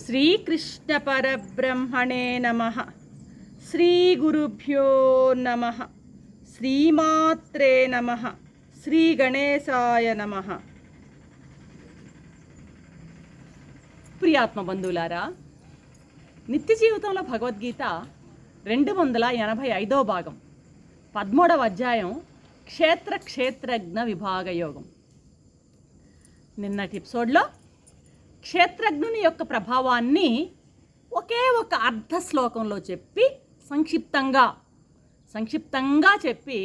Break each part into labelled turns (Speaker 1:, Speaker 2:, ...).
Speaker 1: శ్రీకృష్ణ పరబ్రహ్మణే నమః. శ్రీ గురుభ్యో నమః. శ్రీమాత్రే నమః. శ్రీ గణేశాయ నమః. ప్రియాత్మ బంధువులారా, నిత్య జీవితంలో భగవద్గీత 285వ భాగం 13వ అధ్యాయం క్షేత్రజ్ఞ విభాగ యోగం. నిన్నటి ఎపిసోడ్లో క్షేత్రజ్ఞుని యొక్క ప్రభావాన్ని ఒకే ఒక అర్ధ శ్లోకంలో చెప్పి సంక్షిప్తంగా చెప్పి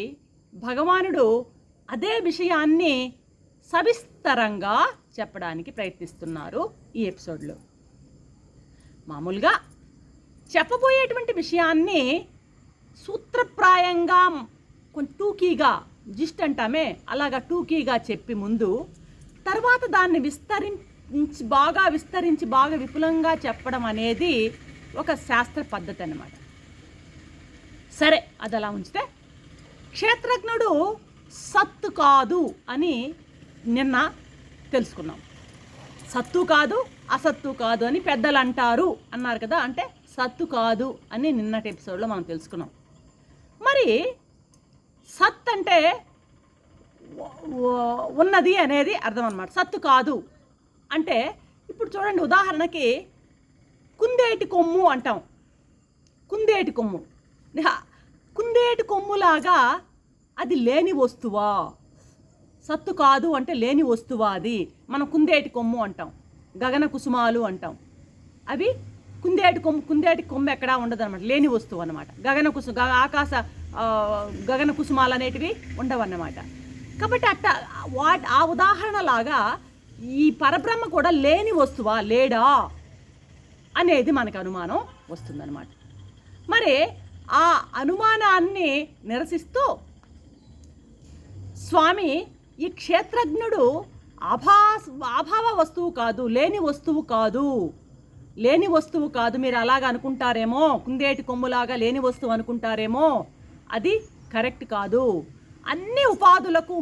Speaker 1: భగవానుడు అదే విషయాన్ని సవిస్తరంగా చెప్పడానికి ప్రయత్నిస్తున్నారు ఈ ఎపిసోడ్లో. మామూలుగా చెప్పబోయేటువంటి విషయాన్ని సూత్రప్రాయంగా కొంచెం టూకీగా జిస్ట్ అంటామే అలాగా టూకీగా చెప్పి ముందు తర్వాత దాన్ని విస్తరించి బాగా విపులంగా చెప్పడం అనేది ఒక శాస్త్ర పద్ధతి అన్నమాట. సరే, అది అలా ఉంచితే క్షేత్రజ్ఞుడు సత్తు కాదు అని నిన్న తెలుసుకున్నాం. సత్తు కాదు, అసత్తు కాదు అని పెద్దలు అంటారు అన్నారు కదా, అంటే సత్తు కాదు అని నిన్నటి ఎపిసోడ్లో మనం తెలుసుకున్నాం. మరి సత్ అంటే ఉన్నది అనేది అర్థం అన్నమాట. సత్తు కాదు అంటే ఇప్పుడు చూడండి, ఉదాహరణకి కుందేటి కొమ్ము అంటాం. కుందేటి కొమ్ములాగా అది లేని వస్తువా? సత్తు కాదు అంటే లేని వస్తువా అది? మనం కుందేటి కొమ్ము అంటాం, గగన కుసుమాలు అంటాం. అవి కుందేటి కొమ్ము ఎక్కడా ఉండదు అనమాట, లేని వస్తువు అనమాట. గగన కుసుమాలు అనేటివి ఉండవన్నమాట. కాబట్టి ఆ ఉదాహరణలాగా ఈ పరబ్రహ్మ కూడా లేని వస్తువా లేడా అనేది మనకు అనుమానం వస్తుందన్నమాట. మరి ఆ అనుమానాన్ని నిరసిస్తూ స్వామి ఈ క్షేత్రజ్ఞుడు అభావ వస్తువు కాదు, లేని వస్తువు కాదు. మీరు అలాగా అనుకుంటారేమో, కుందేటి కొమ్ములాగా లేని వస్తువు అనుకుంటారేమో, అది కరెక్ట్ కాదు. అన్ని ఉపాధులకు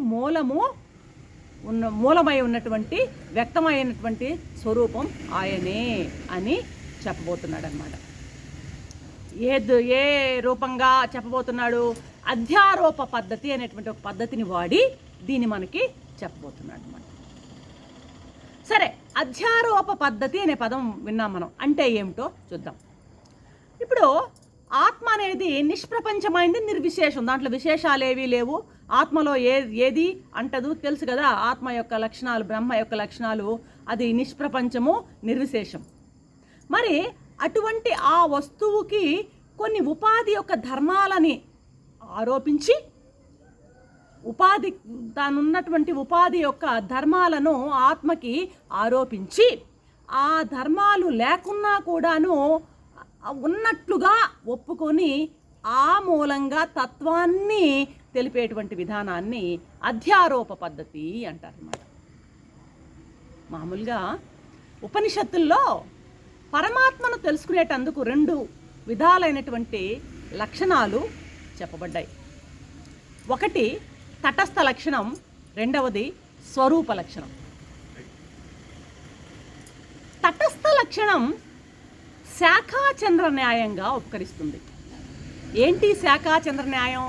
Speaker 1: మూలమై ఉన్నటువంటి వ్యక్తమైనటువంటి స్వరూపం ఆయనే అని చెప్పబోతున్నాడు అనమాట. ఏ రూపంగా చెప్పబోతున్నాడు? అధ్యారోప పద్ధతి అనేటువంటి ఒక పద్ధతిని వాడి దీన్ని మనకి చెప్పబోతున్నాడు అనమాట. సరే, అధ్యారోప పద్ధతి అనే పదం విన్నాం మనం. అంటే ఏమిటో చూద్దాం. ఇప్పుడు ఆత్మ అనేది నిష్ప్రపంచమైంది, నిర్విశేషం. దాంట్లో విశేషాలు ఏవీ లేవు. ఆత్మలో ఏది అంటదు, తెలుసు కదా. ఆత్మ యొక్క లక్షణాలు, బ్రహ్మ యొక్క లక్షణాలు, అది నిష్ప్రపంచము, నిర్విశేషం. మరి అటువంటి ఆ వస్తువుకి కొన్ని ఉపాధి యొక్క ధర్మాలని ఆరోపించి, తానున్నటువంటి ఉపాధి యొక్క ధర్మాలను ఆత్మకి ఆరోపించి, ఆ ధర్మాలు లేకున్నా కూడాను ఉన్నట్లుగా ఒప్పుకొని ఆ మూలంగా తత్వాన్ని తెలిపేటువంటి విధానాన్ని అధ్యారోప పద్ధతి అంటారన్నమాట. మామూలుగా ఉపనిషత్తుల్లో పరమాత్మను తెలుసుకునేటందుకు 2 విధాలైనటువంటి లక్షణాలు చెప్పబడ్డాయి. ఒకటి తటస్థ లక్షణం, రెండవది స్వరూప లక్షణం. తటస్థ లక్షణం శాఖాచంద్ర న్యాయంగా ఉపకరిస్తుంది. ఏంటి శాఖాచంద్ర న్యాయం?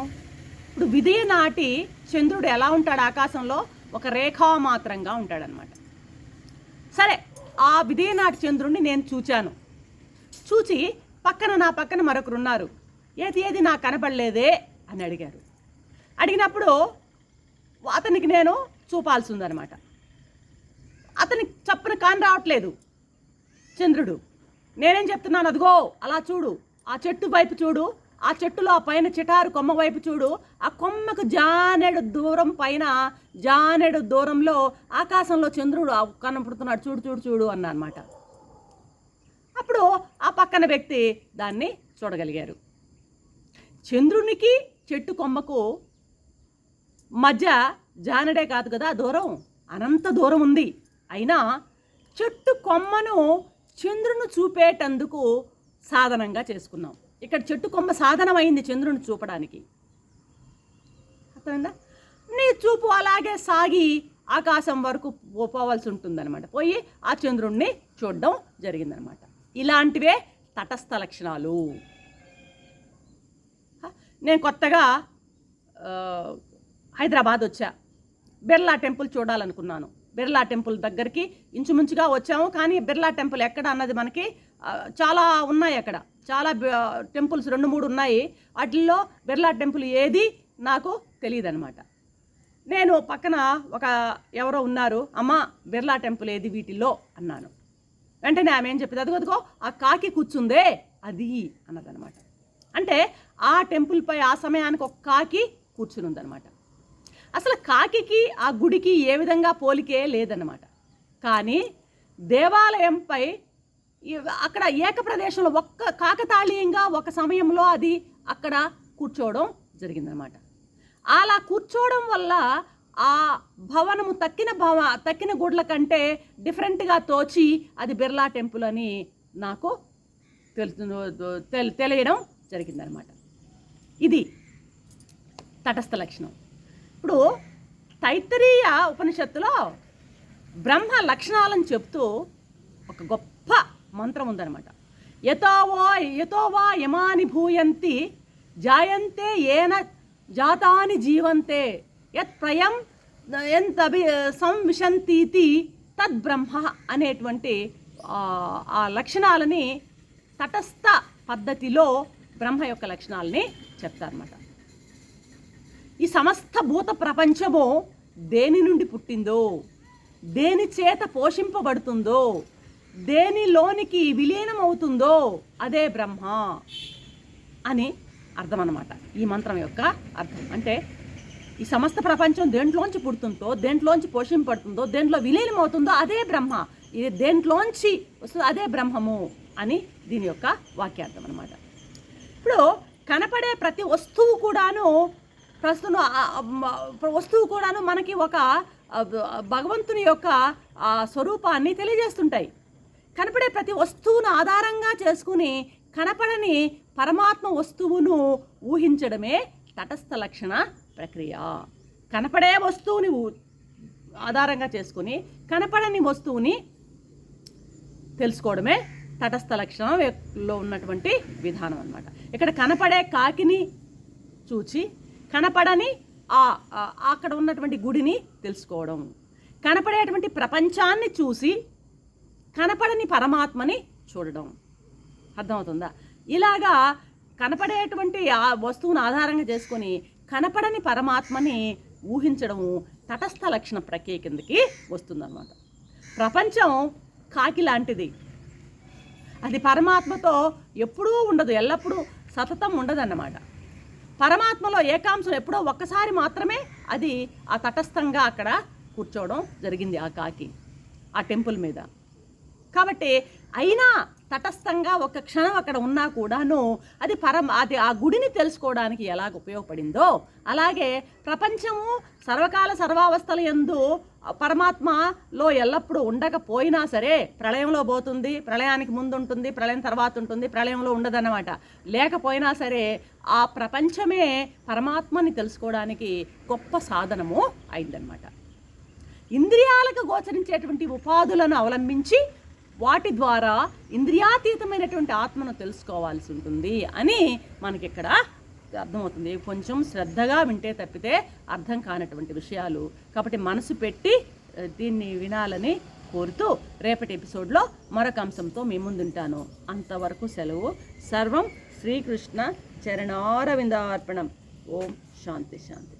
Speaker 1: ఇప్పుడు విదయ నాటి చంద్రుడు ఎలా ఉంటాడు ఆకాశంలో? ఒక రేఖామాత్రంగా ఉంటాడనమాట. సరే, ఆ విదయ నాటి చంద్రుడిని నేను చూచి నా పక్కన మరొకరు ఉన్నారు. ఏది నాకు కనపడలేదే అని అడిగారు. అడిగినప్పుడు అతనికి నేను చూపాల్సి ఉందన్నమాట. అతనికి చప్పున కాని రావట్లేదు చంద్రుడు. నేనేం చెప్తున్నాను, అదిగో అలా చూడు, ఆ చెట్టు వైపు చూడు, ఆ చెట్టులో ఆ పైన చిటారు కొమ్మ వైపు చూడు, ఆ కొమ్మకు జానెడు దూరంలో ఆకాశంలో చంద్రుడు కనపడుతున్నాడు, చూడు అన్నా అనమాట. అప్పుడు ఆ పక్కన వ్యక్తి దాన్ని చూడగలిగారు. చంద్రునికి చెట్టు కొమ్మకు మధ్య జానడే కాదు కదా దూరం, అనంత దూరం ఉంది. అయినా చెట్టు కొమ్మను చంద్రుని చూపేటందుకు సాధనంగా చేసుకున్నాం. ఇక్కడ చెట్టు కొమ్మ సాధనమైంది చంద్రుని చూపడానికి. అర్థమైందా? నీ చూపు అలాగే సాగి ఆకాశం వరకు పోవాల్సి ఉంటుందన్నమాట. పోయి ఆ చంద్రుణ్ణి చూడడం జరిగిందనమాట. ఇలాంటివే తటస్థ లక్షణాలు. నేను కొత్తగా హైదరాబాద్ వచ్చా, బిర్లా టెంపుల్ చూడాలనుకున్నాను. బిర్లా టెంపుల్ దగ్గరికి ఇంచుమించుగా వచ్చాము, కానీ బిర్లా టెంపుల్ ఎక్కడ అన్నది మనకి చాలా ఉన్నాయి, అక్కడ చాలా టెంపుల్స్ 2-3 ఉన్నాయి. వాటిల్లో బిర్లా టెంపుల్ ఏది నాకు తెలియదు అనమాట. నేను పక్కన ఎవరో ఉన్నారు, అమ్మ బిర్లా టెంపుల్ ఏది వీటిల్లో అన్నాను. వెంటనే ఆమె ఏం చెప్పింది, అదిగో ఆ కాకి కూర్చుందే అది అన్నదనమాట. అంటే ఆ టెంపుల్పై ఆ సమయానికి ఒక కాకి కూర్చుని ఉందన్నమాట. అసలు కాకికి ఆ గుడికి ఏ విధంగా పోలికే లేదన్నమాట. కానీ దేవాలయంపై అక్కడ ఏకప్రదేశంలో కాకతాళీయంగా ఒక సమయంలో అది అక్కడ కూర్చోవడం జరిగిందనమాట. అలా కూర్చోవడం వల్ల ఆ భవనము తక్కిన గుడ్ల కంటే డిఫరెంట్గా తోచి అది బిర్లా టెంపుల్ అని నాకు తెలియడం జరిగిందనమాట. ఇది తటస్థ లక్షణం. ఇప్పుడు తైత్తరీయ ఉపనిషత్తులో బ్రహ్మ లక్షణాలను చెప్తూ ఒక గొప్ప మంత్రం ఉందన్నమాట. యతో వా యమాని భూయంతి జాయంతే ఏన జాతాని జీవంతే యత్ ప్రయం సంవిశంతీతి తద్బ్రహ్మ అనేటువంటి ఆ లక్షణాలని తటస్థ పద్ధతిలో బ్రహ్మ యొక్క లక్షణాలని చెప్తారన్నమాట. ఈ సమస్త భూత ప్రపంచము దేని నుండి పుట్టిందో, దేని చేత పోషింపబడుతుందో, దేనిలోనికి విలీనం అవుతుందో అదే బ్రహ్మ అని అర్థం అన్నమాట. ఈ మంత్రం యొక్క అర్థం అంటే ఈ సమస్త ప్రపంచం దేంట్లోంచి పుడుతుందో, దేంట్లోంచి పోషింపబడుతుందో, దేంట్లో విలీనం అవుతుందో అదే బ్రహ్మ. ఇది దేంట్లోంచి వస్తుందో అదే బ్రహ్మము అని దీని యొక్క వాక్యార్థం అన్నమాట. ఇప్పుడు కనపడే ప్రతి వస్తువు కూడాను మనకి ఒక భగవంతుని యొక్క స్వరూపాన్ని తెలియజేస్తుంటాయి. కనపడే ప్రతి వస్తువును ఆధారంగా చేసుకుని కనపడని పరమాత్మ వస్తువును ఊహించడమే తటస్థ లక్షణ ప్రక్రియ. కనపడే వస్తువుని ఆధారంగా చేసుకుని కనపడని వస్తువుని తెలుసుకోవడమే తటస్థ లక్షణంలో ఉన్నటువంటి విధానం అన్నమాట. ఇక్కడ కనపడే కాకిని చూచి కనపడని అక్కడ ఉన్నటువంటి గుడిని తెలుసుకోవడం, కనపడేటువంటి ప్రపంచాన్ని చూసి కనపడని పరమాత్మని చూడడం. అర్థమవుతుందా? ఇలాగా కనపడేటువంటి ఆ వస్తువును ఆధారంగా చేసుకొని కనపడని పరమాత్మని ఊహించడము తటస్థ లక్షణ ప్రక్రియ కిందకి వస్తుందన్నమాట. ప్రపంచం కాకి లాంటిది, అది పరమాత్మతో ఎప్పుడూ ఉండదు, ఎల్లప్పుడూ సతతం ఉండదన్నమాట. పరమాత్మలో ఏకాంశం ఎప్పుడో ఒక్కసారి మాత్రమే అది ఆ తటస్థంగా అక్కడ కూర్చోవడం జరిగింది ఆ కాకి ఆ టెంపుల్ మీద. కాబట్టి అయినా తటస్థంగా ఒక క్షణం అక్కడ ఉన్నా కూడాను అది ఆ గుడిని తెలుసుకోవడానికి ఎలాగ ఉపయోగపడిందో అలాగే ప్రపంచము సర్వకాల సర్వావస్థల యందు పరమాత్మలో ఎల్లప్పుడూ ఉండకపోయినా సరే ప్రళయంలో పోతుంది, ప్రళయానికి ముందు ఉంటుంది, ప్రళయం తర్వాత ఉంటుంది, ప్రళయంలో ఉండదన్నమాట. లేకపోయినా సరే ఆ ప్రపంచమే పరమాత్మని తెలుసుకోవడానికి గొప్ప సాధనము అయిందనమాట. ఇంద్రియాలకు గోచరించేటువంటి ఉపాధులను అవలంబించి వాటి ద్వారా ఇంద్రియాతీతమైనటువంటి ఆత్మను తెలుసుకోవాల్సి ఉంటుంది అని మనకి ఇక్కడ అర్థమవుతుంది. కొంచెం శ్రద్ధగా వింటే తప్పితే అర్థం కానటువంటి విషయాలు, కాబట్టి మనసు పెట్టి దీన్ని వినాలని కోరుతూ రేపటి ఎపిసోడ్లో మరొక అంశంతో మీ ముందుంటాను. అంతవరకు సెలవు. సర్వం శ్రీకృష్ణ చరణారవిందార్పణం. ఓం శాంతి శాంతి.